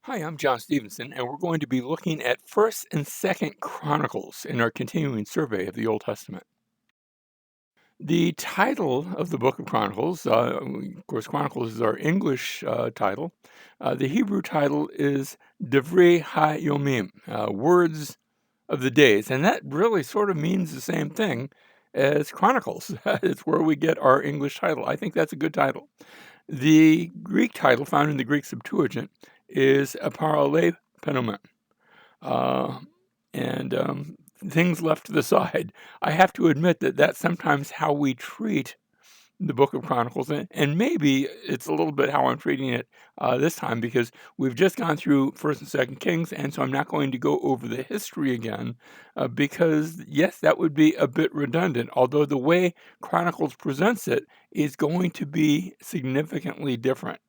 Hi, I'm John Stevenson, and we're going to be looking at 1st and 2nd Chronicles in our continuing survey of the Old Testament. The title of the book of Chronicles, of course, Chronicles is our English title. The Hebrew title is Divrei HaYomim, words of the days, and that really sort of means the same thing as Chronicles. It's where we get our English title. I think that's a good title. The Greek title found in the Greek Septuagint is Parale Penomen. Uh, and things left to the side. I have to admit that that's sometimes how we treat the book of Chronicles, and maybe it's a little bit how I'm treating it this time because we've just gone through First and Second Kings, and so I'm not going to go over the history again because yes, that would be a bit redundant. Although the way Chronicles presents it is going to be significantly different.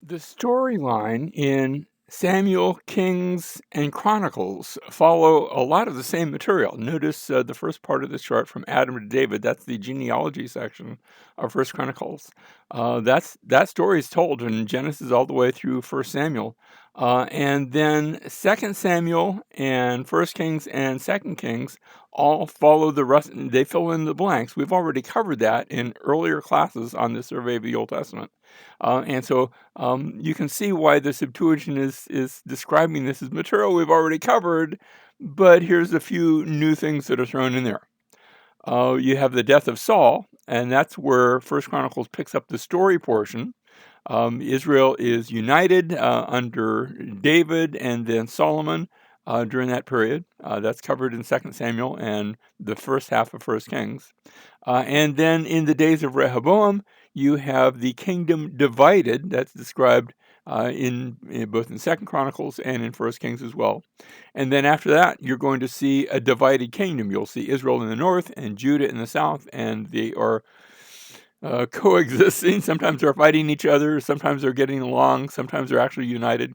The storyline in Samuel, Kings, and Chronicles follow a lot of the same material. Notice the first part of this chart from Adam to David. That's the genealogy section of First Chronicles. That story is told in Genesis all the way through First Samuel, and then Second Samuel and First Kings and Second Kings all follow the rest. They fill in the blanks. We've already covered that in earlier classes on the survey of the Old Testament, and so you can see why the Septuagint is describing this as material we've already covered, but here's a few new things that are thrown in there. You have the death of Saul, and that's where First Chronicles picks up the story portion. Israel is united under David and then Solomon during that period. That's covered in Second Samuel and the first half of First Kings. And then in the days of Rehoboam, you have the kingdom divided. That's described in both in Second Chronicles and in First Kings as well. And then after that, you're going to see a divided kingdom. You'll see Israel in the north and Judah in the south, and they are coexisting. Sometimes they're fighting each other. Sometimes they're getting along. Sometimes they're actually united.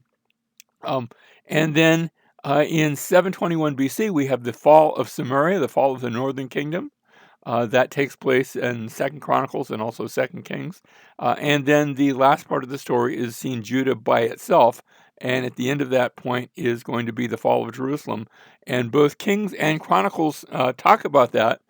And then in 721 BC, we have the fall of Samaria, the fall of the northern kingdom. That takes place in Second Chronicles and also Second Kings. And then the last part of the story is seeing Judah by itself. And at the end of that point is going to be the fall of Jerusalem. And both Kings and Chronicles talk about that.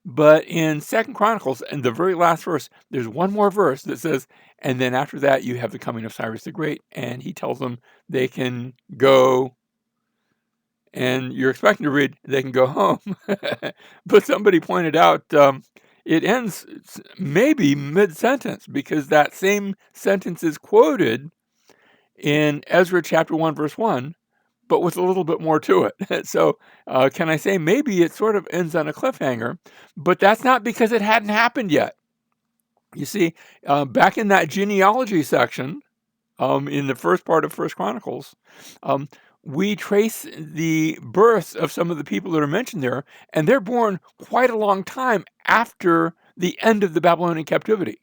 But in Second Chronicles, in the very last verse, there's one more verse that says, and then after that, you have the coming of Cyrus the Great. And he tells them they can go, and you're expecting to read, they can go home. But somebody pointed out it ends maybe mid-sentence because that same sentence is quoted in Ezra chapter 1, verse 1, but with a little bit more to it. So can I say maybe it sort of ends on a cliffhanger, but that's not because it hadn't happened yet. You see, back in that genealogy section, in the first part of First Chronicles, we trace the births of some of the people that are mentioned there, and they're born quite a long time after the end of the Babylonian captivity.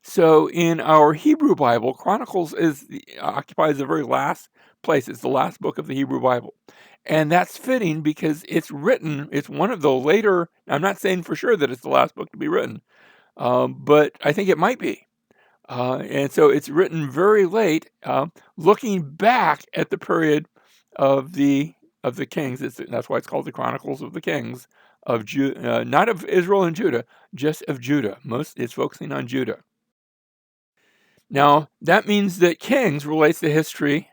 So in our Hebrew Bible, Chronicles occupies the very last place. It's the last book of the Hebrew Bible. And that's fitting because it's one of the later, I'm not saying for sure that it's the last book to be written, but I think it might be. And so it's written very late, looking back at the period of the kings. That's why it's called the Chronicles of the Kings of not of Israel and Judah, just of Judah. It's focusing on Judah. Now that means that Kings relates the history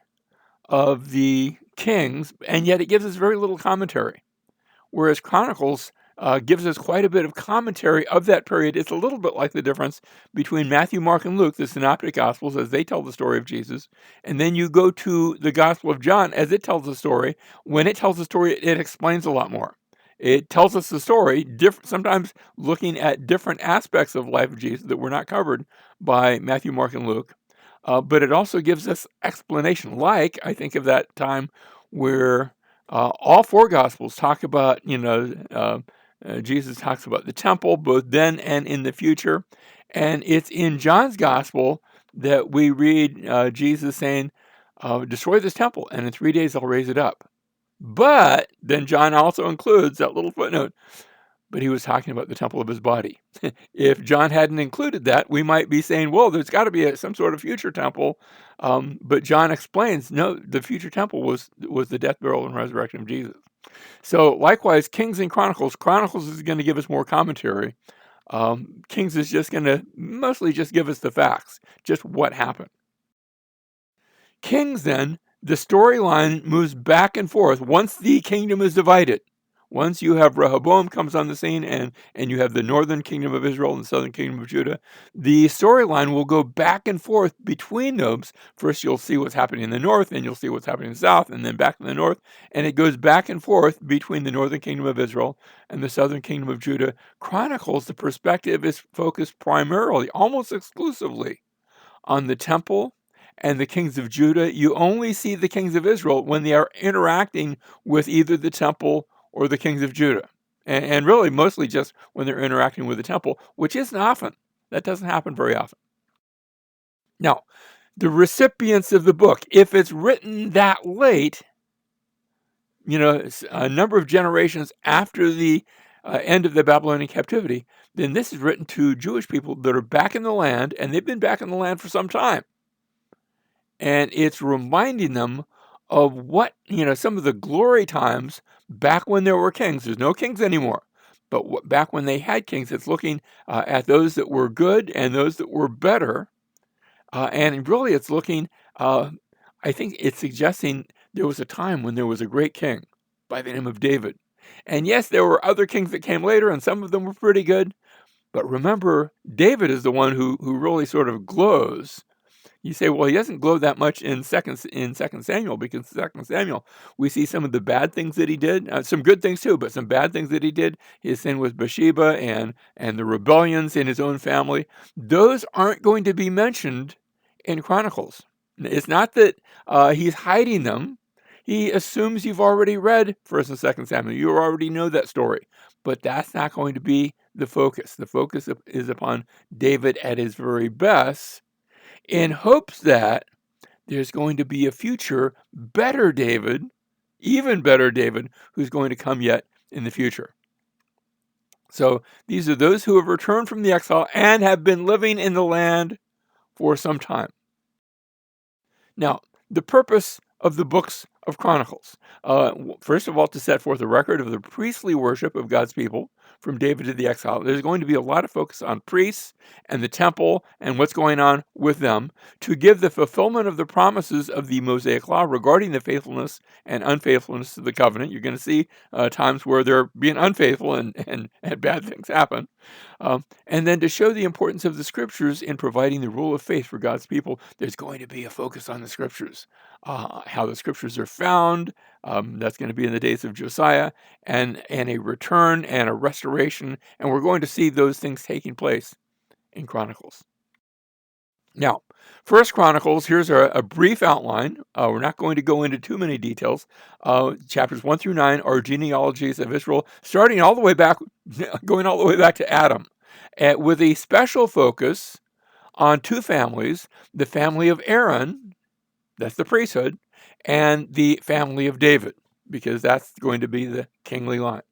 of the kings, and yet it gives us very little commentary, whereas Chronicles gives us quite a bit of commentary of that period. It's a little bit like the difference between Matthew, Mark, and Luke, the synoptic gospels, as they tell the story of Jesus, and then you go to the Gospel of John as it tells the story. When it tells the story, it explains a lot more. It tells us the story, sometimes looking at different aspects of the life of Jesus that were not covered by Matthew, Mark, and Luke. But it also gives us explanation, like I think of that time where all four Gospels talk about, Jesus talks about the temple, both then and in the future. And it's in John's Gospel that we read Jesus saying, destroy this temple, and in 3 days I'll raise it up. But then John also includes that little footnote. but he was talking about the temple of his body. If John hadn't included that, we might be saying, well, there's got to be some sort of future temple. But John explains, no, the future temple was the death, burial, and resurrection of Jesus. So likewise, Kings and Chronicles. Chronicles is going to give us more commentary. Kings is just going to mostly just give us the facts, just what happened. Kings, then, the storyline moves back and forth once the kingdom is divided. Once you have Rehoboam comes on the scene and you have the northern kingdom of Israel and the southern kingdom of Judah, the storyline will go back and forth between those. First, you'll see what's happening in the north, and you'll see what's happening in the south, and then back in the north. And it goes back and forth between the northern kingdom of Israel and the southern kingdom of Judah. Chronicles, the perspective is focused primarily, almost exclusively, on the temple and the kings of Judah. You only see the kings of Israel when they are interacting with either the temple or the kings of Judah. And really, mostly just when they're interacting with the temple, which isn't often. That doesn't happen very often. Now, the recipients of the book, if it's written that late, a number of generations after the end of the Babylonian captivity, then this is written to Jewish people that are back in the land, and they've been back in the land for some time. And it's reminding them of what, some of the glory times back when there were kings. There's no kings anymore. But back when they had kings, it's looking at those that were good and those that were better. And really, it's looking, I think it's suggesting there was a time when there was a great king by the name of David. And yes, there were other kings that came later, and some of them were pretty good. But remember, David is the one who really sort of glows. You say, well, he doesn't glow that much in Second Samuel, because Second Samuel, we see some of the bad things that he did, some good things too, but some bad things that he did. His sin with Bathsheba and the rebellions in his own family. Those aren't going to be mentioned in Chronicles. It's not that he's hiding them. He assumes you've already read First and Second Samuel. You already know that story, but that's not going to be the focus. The focus is upon David at his very best, in hopes that there's going to be a future better David, even better David, who's going to come yet in the future. So these are those who have returned from the exile and have been living in the land for some time. Now, the purpose of the books of Chronicles, first of all, to set forth a record of the priestly worship of God's people from David to the exile. There's going to be a lot of focus on priests and the temple and what's going on with them, to give the fulfillment of the promises of the Mosaic Law regarding the faithfulness and unfaithfulness to the covenant. You're going to see times where they're being unfaithful and bad things happen. And then to show the importance of the scriptures in providing the rule of faith for God's people, there's going to be a focus on the scriptures, how the scriptures are found. That's going to be in the days of Josiah, and a return and a restoration. And we're going to see those things taking place in Chronicles. Now, First Chronicles, here's a brief outline. We're not going to go into too many details. Chapters 1 through 9 are genealogies of Israel, starting all the way back, going all the way back to Adam, with a special focus on two families, the family of Aaron, that's the priesthood, and the family of David, because that's going to be the kingly line.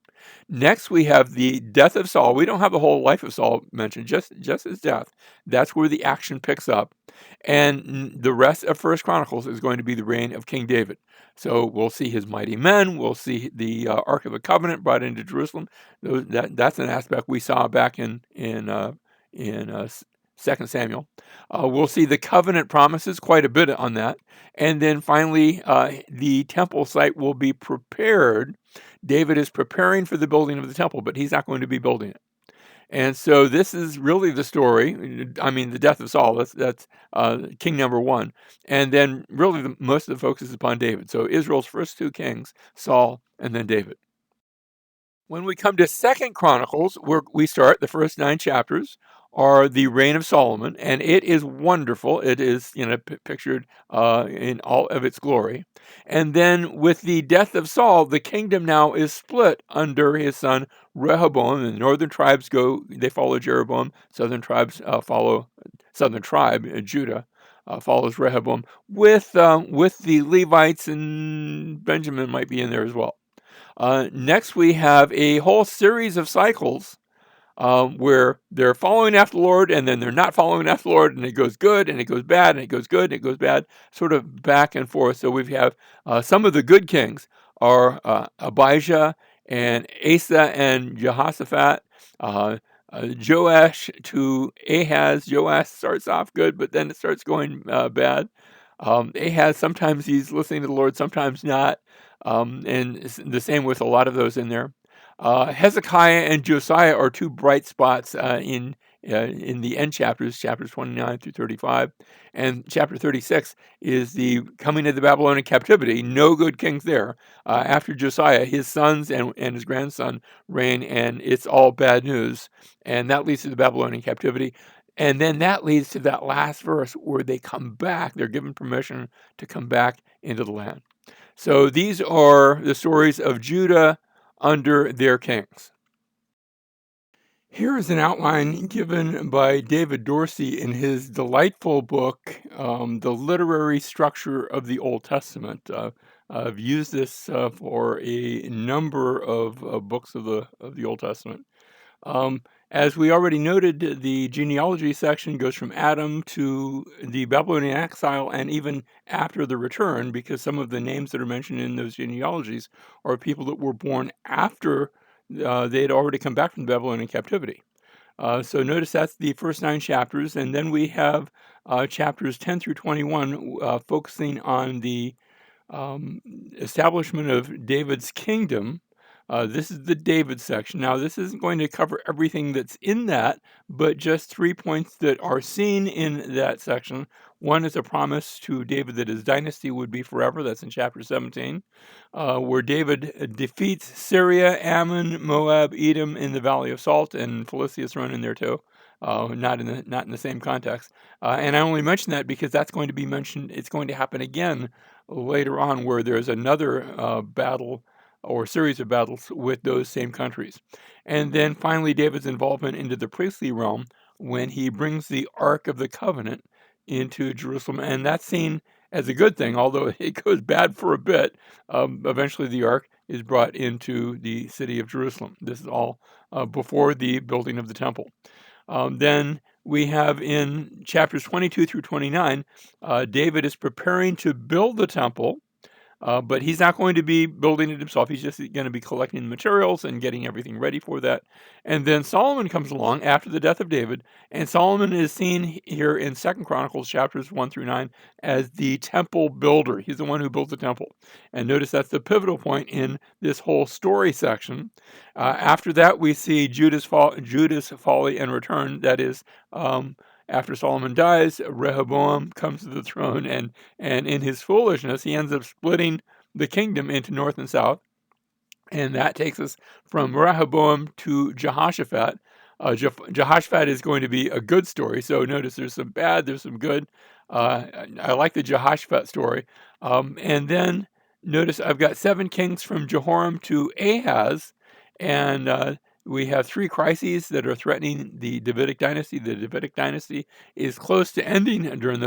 Next, we have the death of Saul. We don't have the whole life of Saul mentioned, just his death. That's where the action picks up. And the rest of First Chronicles is going to be the reign of King David. So we'll see his mighty men. We'll see the Ark of the Covenant brought into Jerusalem. That's an aspect we saw back in 2 Samuel. We'll see the covenant promises, quite a bit on that. And then finally, the temple site will be prepared. David is preparing for the building of the temple, but he's not going to be building it. And so this is really the story. I mean, the death of Saul, that's king number one. And then really most of the focus is upon David. So Israel's first two kings, Saul and then David. When we come to 2 Chronicles, we start, the first 9 chapters are the reign of Solomon, and it is wonderful. It is, pictured in all of its glory. And then with the death of Saul, the kingdom now is split under his son Rehoboam. And the northern tribes they follow Jeroboam. Southern tribe, Judah, follows Rehoboam, with the Levites, and Benjamin might be in there as well. Next, we have a whole series of cycles where they're following after the Lord and then they're not following after the Lord, and it goes good and it goes bad and it goes good and it goes bad, sort of back and forth. So we have some of the good kings are Abijah and Asa and Jehoshaphat. Uh, Joash to Ahaz. Joash starts off good, but then it starts going bad. Ahaz, sometimes he's listening to the Lord, sometimes not. And it's the same with a lot of those in there. Hezekiah and Josiah are two bright spots in the end chapters, chapters 29 through 35. And chapter 36 is the coming of the Babylonian captivity. No good kings there. After Josiah, his sons and his grandson reign, and it's all bad news. And that leads to the Babylonian captivity. And then that leads to that last verse where they come back. They're given permission to come back into the land. So these are the stories of Judah under their kings. Here is an outline given by David Dorsey in his delightful book, The Literary Structure of the Old Testament. I've used this for a number of books of the Old Testament. As we already noted, the genealogy section goes from Adam to the Babylonian exile and even after the return, because some of the names that are mentioned in those genealogies are people that were born after they had already come back from the Babylonian captivity. So notice that's the first 9 chapters, and then we have chapters 10 through 21 focusing on the establishment of David's kingdom. This is the David section. Now, this isn't going to cover everything that's in that, but just 3 points that are seen in that section. One is a promise to David that his dynasty would be forever. That's in chapter 17, where David defeats Syria, Ammon, Moab, Edom in the Valley of Salt, and Philistia is thrown in there too. Not in the same context. And I only mention that because that's going to be mentioned. It's going to happen again later on, where there's another battle or series of battles with those same countries. And then finally, David's involvement into the priestly realm when he brings the Ark of the Covenant into Jerusalem. And that's seen as a good thing, although it goes bad for a bit. Eventually, the Ark is brought into the city of Jerusalem. This is all before the building of the temple. Then we have in chapters 22 through 29, David is preparing to build the temple. But he's not going to be building it himself. He's just going to be collecting the materials and getting everything ready for that. And then Solomon comes along after the death of David, and Solomon is seen here in 2 Chronicles chapters 1 through 9 as the temple builder. He's the one who built the temple. And notice that's the pivotal point in this whole story section. After that, we see Judah's folly and return. That is, after Solomon dies, Rehoboam comes to the throne, and in his foolishness, he ends up splitting the kingdom into north and south. And that takes us from Rehoboam to Jehoshaphat. Jehoshaphat is going to be a good story. So notice there's some bad, there's some good. I like the Jehoshaphat story. And then notice I've got 7 kings from Jehoram to Ahaz. And we have 3 crises that are threatening the Davidic dynasty. The Davidic dynasty is close to ending during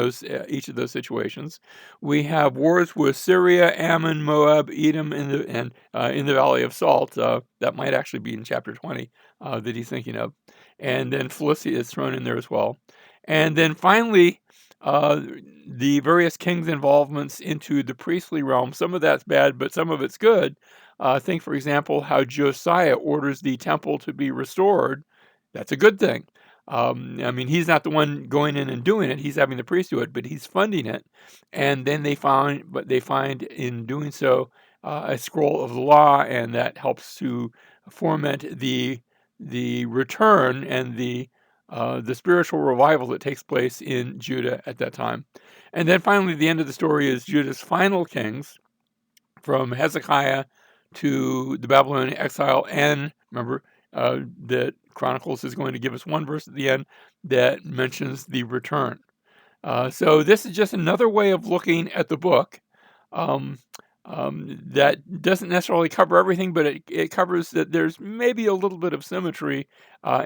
each of those situations. We have wars with Syria, Ammon, Moab, Edom, in the Valley of Salt. That might actually be in chapter 20 that he's thinking of. And then Philistia is thrown in there as well. And then finally, the various kings' involvements into the priestly realm. Some of that's bad, but some of it's good. Think, for example, how Josiah orders the temple to be restored. That's a good thing. I mean, he's not the one going in and doing it. He's having the priests do it, but he's funding it. And then they find in doing so a scroll of the law, and that helps to foment the return and the spiritual revival that takes place in Judah at that time. And then finally, the end of the story is Judah's final kings, from Hezekiah to the Babylonian exile. And remember that Chronicles is going to give us one verse at the end that mentions the return. So this is just another way of looking at the book. That doesn't necessarily cover everything, but it covers that there's maybe a little bit of symmetry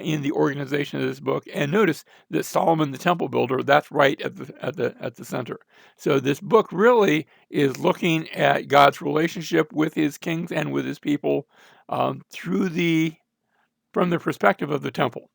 in the organization of this book. And notice that Solomon, the temple builder, that's right at the center. So this book really is looking at God's relationship with His kings and with His people from the perspective of the temple.